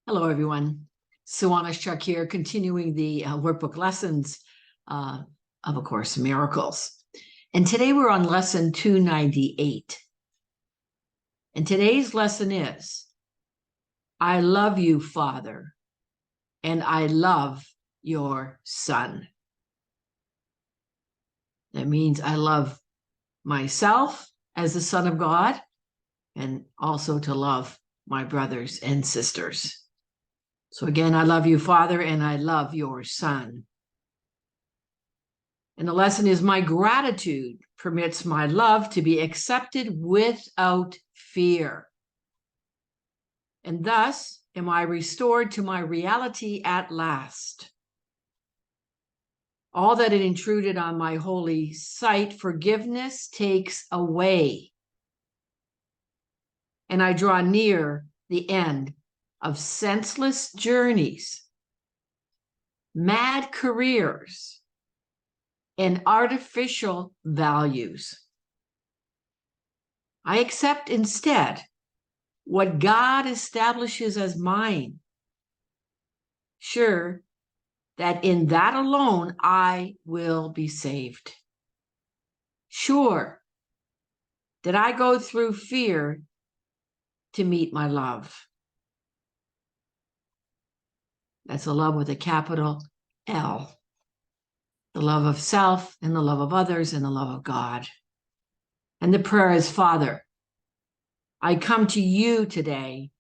Hello, everyone. Sue.oneschuk here, continuing the workbook lessons of A Course in Miracles. And today we're on lesson 298. And today's lesson is, I love you, Father, and I love your Son. That means I love myself as the Son of God, and also to love my brothers and sisters. So again, I love you, Father, and I love your Son. And the lesson is, my gratitude permits my love to be accepted without fear. And thus am I restored to my reality at last. All that had intruded on my holy sight, forgiveness takes away. And I draw near the end of senseless journeys, mad careers, and artificial values. I accept instead what God establishes as mine, sure that in that alone I will be saved. Sure that I go through fear to meet my love. That's a love with a capital L. The love of self and the love of others and the love of God. And the prayer is, Father, I come to you today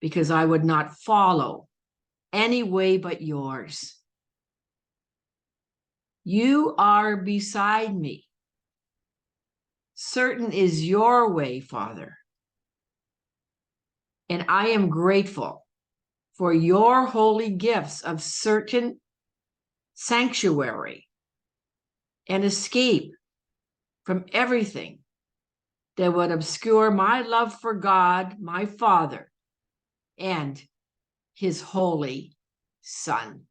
because I would not follow any way but yours. You are beside me. Certain is your way, Father. And I am grateful for your holy gifts of certain sanctuary and escape from everything that would obscure my love for God, my Father, and his holy Son.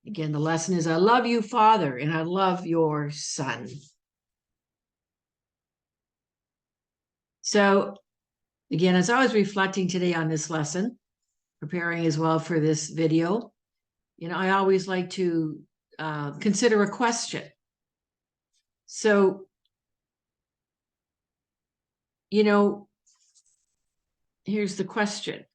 Again, the lesson is, I love you, Father, and I love your Son. So, again, as I was reflecting today on this lesson, preparing as well for this video, I always like to consider a question. So, here's the question.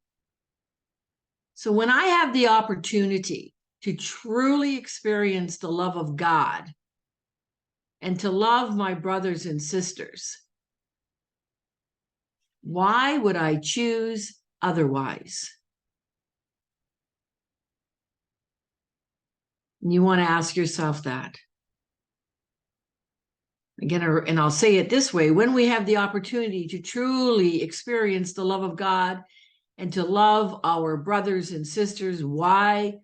So when I have the opportunity to truly experience the love of God and to love my brothers and sisters, why would I choose otherwise? And you want to ask yourself that. Again, and I'll say it this way, when we have the opportunity to truly experience the love of God and to love our brothers and sisters, why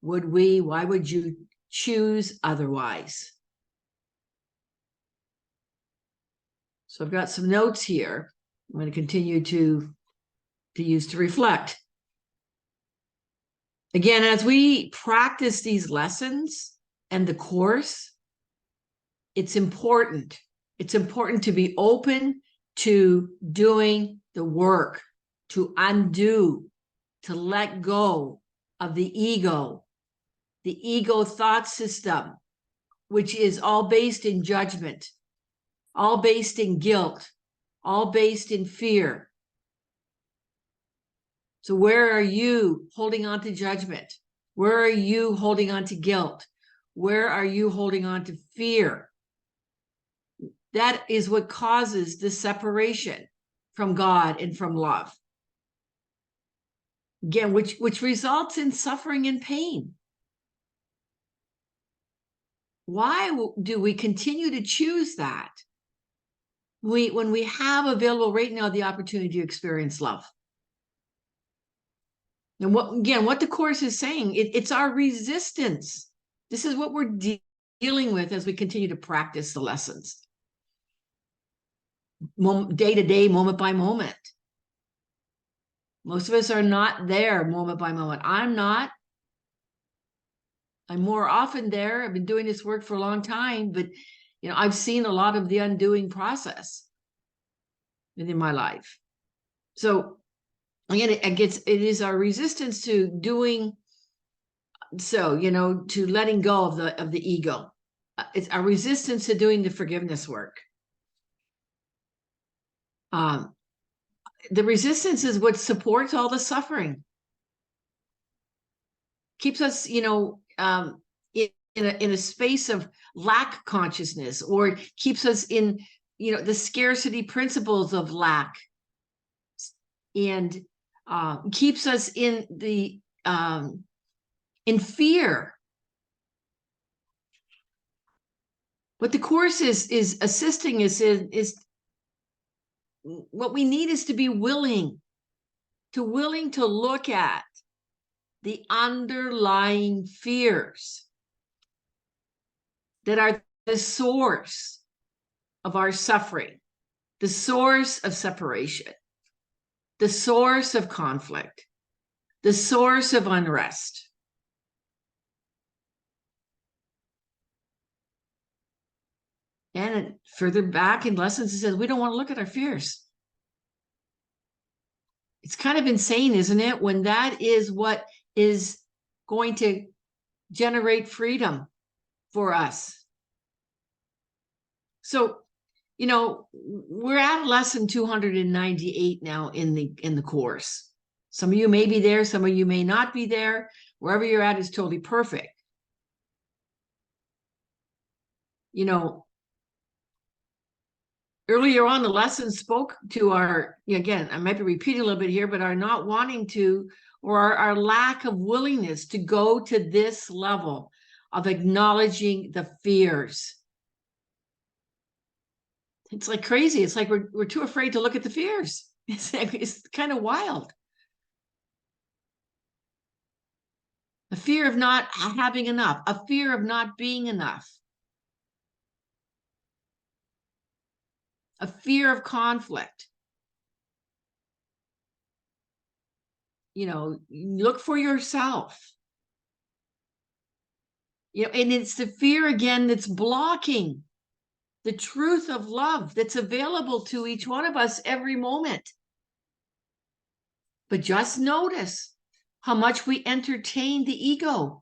would you choose otherwise? So I've got some notes here I'm going to continue to use to reflect. Again, as we practice these lessons and the course, it's important to be open to doing the work, to undo, to let go of the ego thought system, which is all based in judgment, all based in guilt, all based in fear. So where are you holding on to judgment? Where are you holding on to guilt? Where are you holding on to fear? That is what causes the separation from God and from love. Again, which results in suffering and pain. Why do we continue to choose that? When we have available right now the opportunity to experience love. And what the Course is saying, it's our resistance. This is what we're dealing with as we continue to practice the lessons. Day to day, moment by moment. Most of us are not there moment by moment. I'm not. I'm more often there. I've been doing this work for a long time, but I've seen a lot of the undoing process within my life. So again, it is our resistance to doing so, to letting go of the ego. It's our resistance to doing the forgiveness work. The resistance is what supports all the suffering, keeps us, in a space of lack consciousness, or keeps us in, the scarcity principles of lack, and keeps us in the in fear. What the Course is assisting us in is what we need is to be willing to look at the underlying fears that are the source of our suffering, the source of separation, the source of conflict, the source of unrest. And further back in lessons, it says we don't want to look at our fears. It's kind of insane, isn't it? When that is what is going to generate freedom for us. So, we're at lesson 298 now in the course. Some of you may be there, some of you may not be there. Wherever you're at is totally perfect. Earlier on, the lesson spoke to our, again, I might be repeating a little bit here, but our not wanting to, or our lack of willingness to go to this level of acknowledging the fears. It's like crazy. It's like we're too afraid to look at the fears. It's kind of wild. A fear of not having enough, a fear of not being enough, a fear of conflict. Look for yourself. And it's the fear again that's blocking the truth of love that's available to each one of us every moment. But just notice how much we entertain the ego.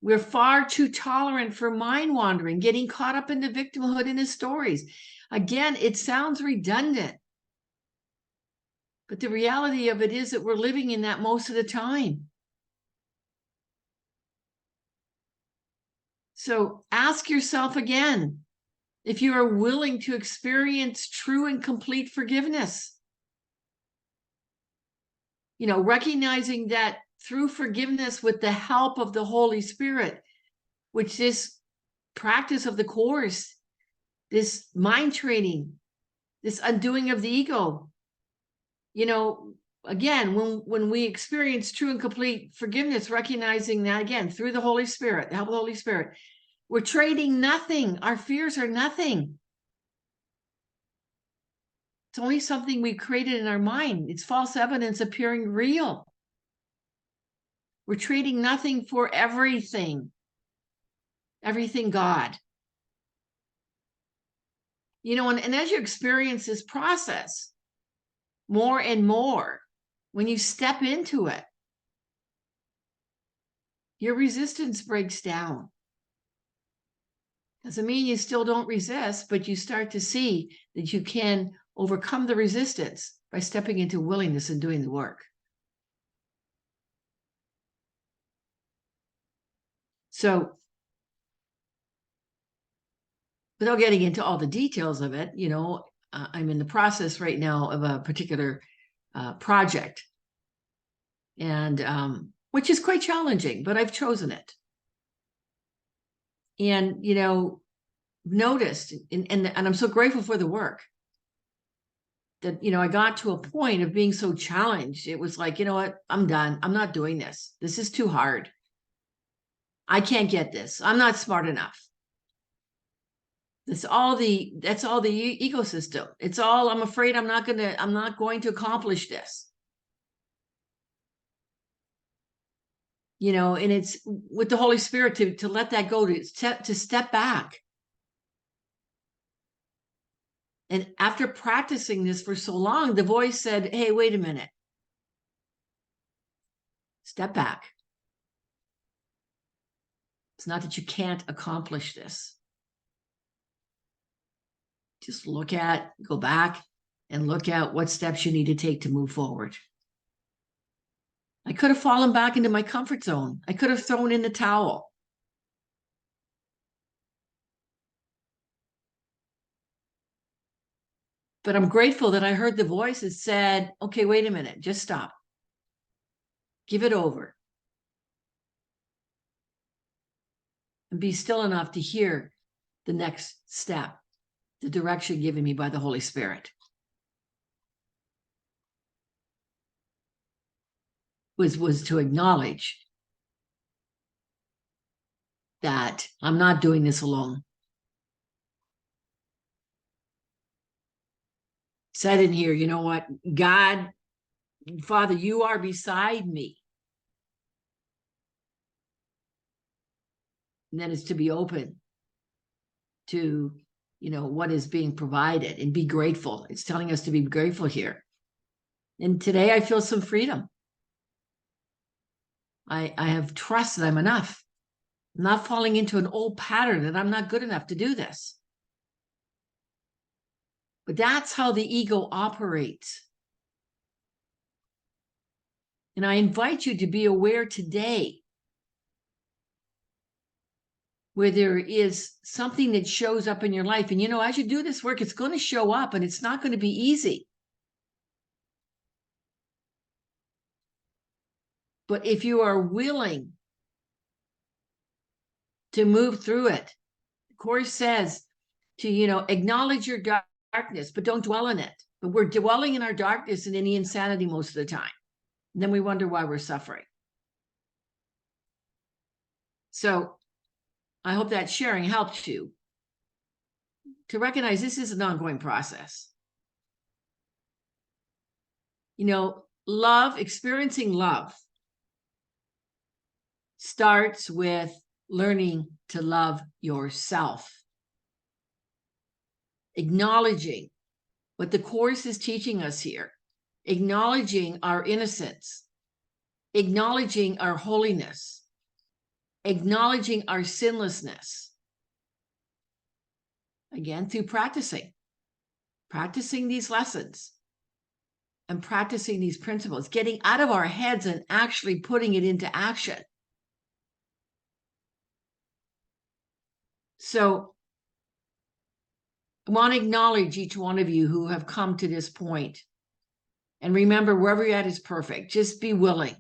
We're far too tolerant for mind wandering, getting caught up in the victimhood in his stories. Again, it sounds redundant, but the reality of it is that we're living in that most of the time. So ask yourself again if you are willing to experience true and complete forgiveness. Recognizing that through forgiveness with the help of the Holy Spirit, which this practice of the Course, this mind training, this undoing of the ego, again, when we experience true and complete forgiveness, recognizing that again, through the Holy Spirit, the help of the Holy Spirit, we're trading nothing. Our fears are nothing. It's only something we created in our mind. It's false evidence appearing real. We're trading nothing for everything. Everything God. And as you experience this process more and more, when you step into it, your resistance breaks down. Doesn't mean you still don't resist, but you start to see that you can overcome the resistance by stepping into willingness and doing the work. So, without getting into all the details of it, I'm in the process right now of a particular project, and which is quite challenging, but I've chosen it. And noticed, and I'm so grateful for the work that I got to a point of being so challenged. It was like, what, I'm done. I'm not doing this. This is too hard. I can't get this. I'm not smart enough. That's all the ecosystem. It's all, I'm afraid I'm not going to accomplish this. And it's with the Holy Spirit to let that go, to step back And after practicing this for so long, the voice said, hey, wait a minute. Step back. It's not that you can't accomplish this. Just go back and look at what steps you need to take to move forward. I could have fallen back into my comfort zone. I could have thrown in the towel. But I'm grateful that I heard the voice that said, okay, wait a minute, just stop. Give it over. And be still enough to hear the next step, the direction given me by the Holy Spirit. Was to acknowledge that I'm not doing this alone. Said in here, you know what? God, Father, you are beside me. And then it's to be open to, what is being provided and be grateful. It's telling us to be grateful here. And today I feel some freedom. I have trust that I'm enough. I'm not falling into an old pattern that I'm not good enough to do this. But that's how the ego operates. And I invite you to be aware today where there is something that shows up in your life. And as you do this work, it's going to show up and it's not going to be easy. But if you are willing to move through it, the Course says to, acknowledge your darkness, but don't dwell in it. But we're dwelling in our darkness and in the insanity most of the time. And then we wonder why we're suffering. So I hope that sharing helps you to recognize this is an ongoing process. Experiencing love starts with learning to love yourself. Acknowledging what the Course is teaching us here. Acknowledging our innocence. Acknowledging our holiness. Acknowledging our sinlessness. Again, through practicing these lessons and practicing these principles, getting out of our heads and actually putting it into action. So I want to acknowledge each one of you who have come to this point. And remember, wherever you're at is perfect. Just be willing.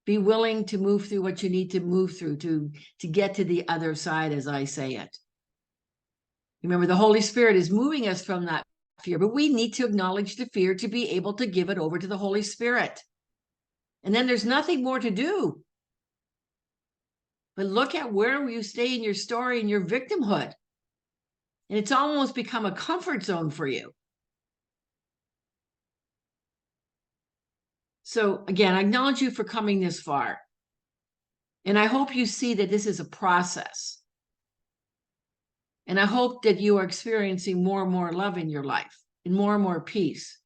Be willing to move through what you need to move through to get to the other side, as I say it. Remember, the Holy Spirit is moving us from that fear, but we need to acknowledge the fear to be able to give it over to the Holy Spirit. And then there's nothing more to do. But look at where you stay in your story and your victimhood. And it's almost become a comfort zone for you. So again, I acknowledge you for coming this far. And I hope you see that this is a process. And I hope that you are experiencing more and more love in your life and more peace.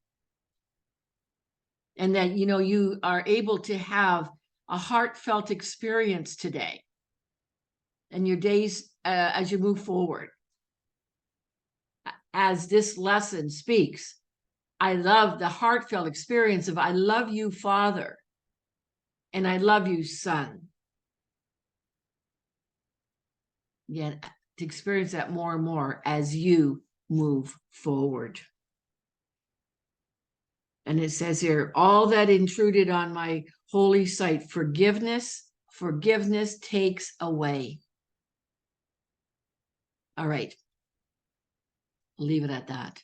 And that, you are able to have a heartfelt experience today and your days as you move forward. As this lesson speaks, I love the heartfelt experience of I love you, Father, and I love you, Son. Again, to experience that more and more as you move forward. And it says here, all that intruded on my holy sight, forgiveness takes away. All right. I'll leave it at that.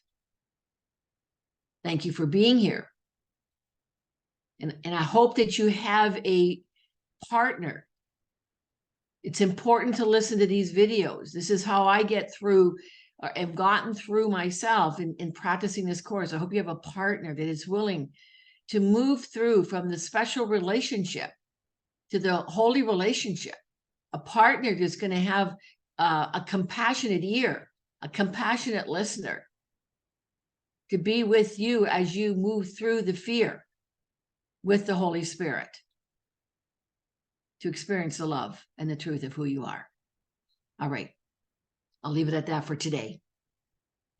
Thank you for being here. And I hope that you have a partner. It's important to listen to these videos. This is how I get through, or have gotten through myself in practicing this course. I hope you have a partner that is willing to move through from the special relationship to the holy relationship. A partner that's going to have a compassionate ear, a compassionate listener, to be with you as you move through the fear with the Holy Spirit, to experience the love and the truth of who you are. All right. I'll leave it at that for today.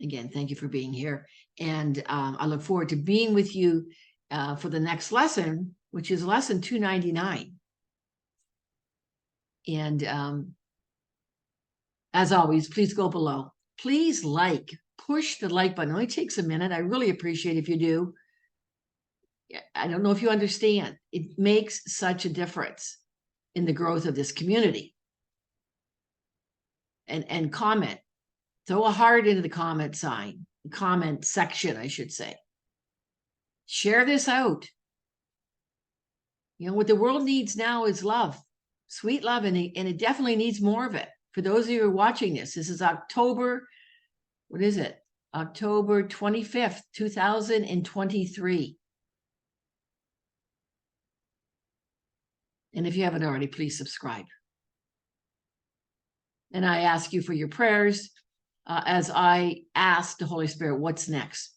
Again, thank you for being here. And I look forward to being with you for the next lesson, which is lesson 299. And as always, please go below. Please push the like button. It only takes a minute. I really appreciate if you do. I don't know if you understand. It makes such a difference in the growth of this community. And comment. Throw a heart into the comment section, I should say. Share this out. You know, what the world needs now is love, sweet love, and it definitely needs more of it. For those of you who are watching this is October, what is it? October 25th, 2023. And if you haven't already, please subscribe. And I ask you for your prayers as I ask the Holy Spirit, what's next?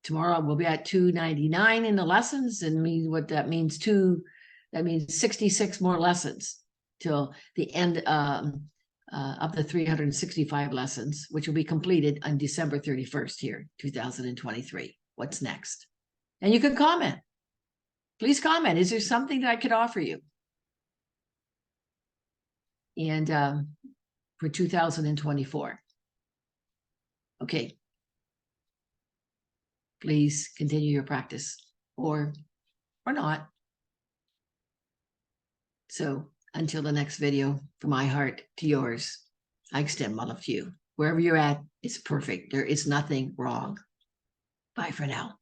Tomorrow we'll be at 299 in the lessons, and what that means, that means 66 more lessons till the end of the 365 lessons, which will be completed on December 31st here, 2023. What's next? And you can comment. Please comment. Is there something that I could offer you? And for 2024. Okay. Please continue your practice or not. So until the next video, from my heart to yours, I extend my love to you. Wherever you're at, it's perfect. There is nothing wrong. Bye for now.